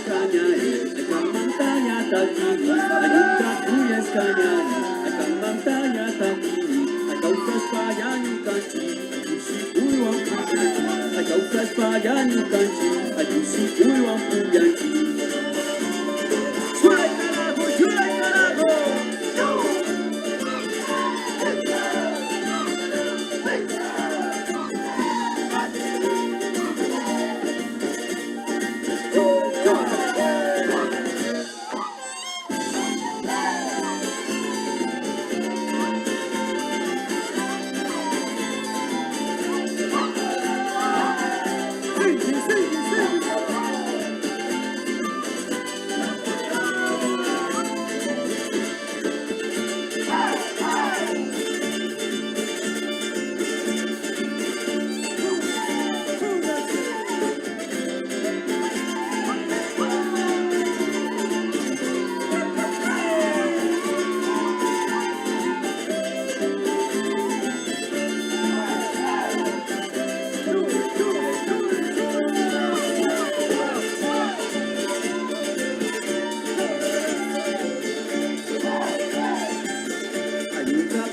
Kanyari, akan mantanya takini, ayuka kuyas kanyari, akan mantanya takini, agaw kaspayan yung kanchi, ayusi ang puyanchi, agaw kaspayan yung kanchi, ayusi ang puyanchi. Juray carajo, juray carajo!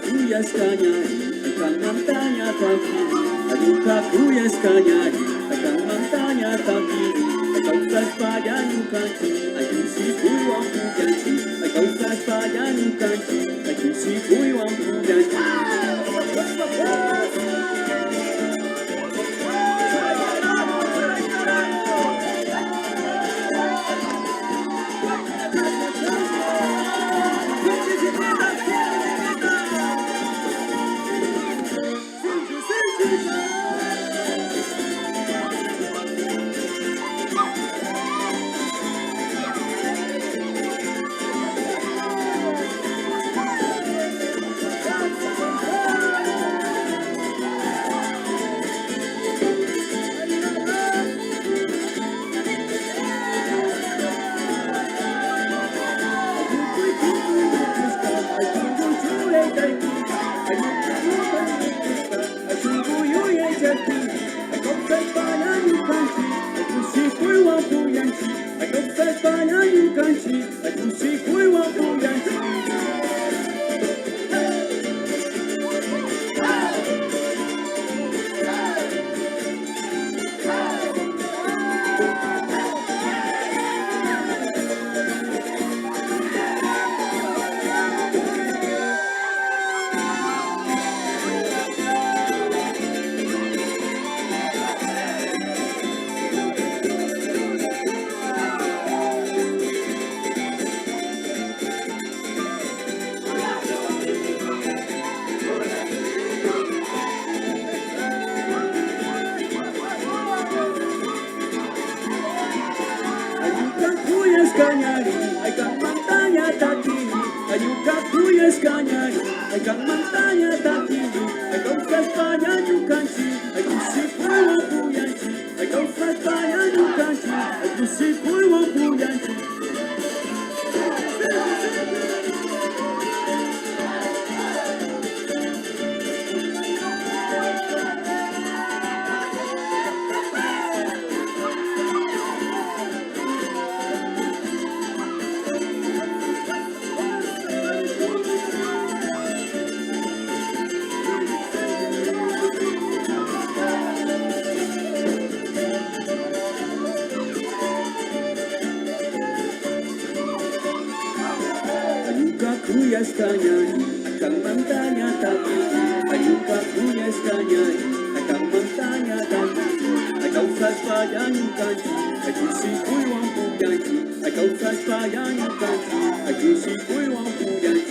Kuyas kanyari, akan mantanya takini, ayuka kuyas kanyari, akan mantanya takini, agaw kaspayan yung kanchi, ayusi ang puyanchi, agaw kaspayan yung kanchi, ayusi ang puyanchi. Kanyari, akan mantanya takini, ayuka kuyas kanyari, akan mantanya takini, agaw kaspayan yung kanchi, ayusi ang puyanchi, agaw kaspayan yung kanchi, ayusi ang puyanchi. Kuyas kanyari, akan mantanya takini, ayuka kuyas kanyari, akan mantanya takini, agaw kaspayan yung kanchi, ayusi ang puyanchi, agaw kaspayan yung kanchi, ayusi ang puyanchi.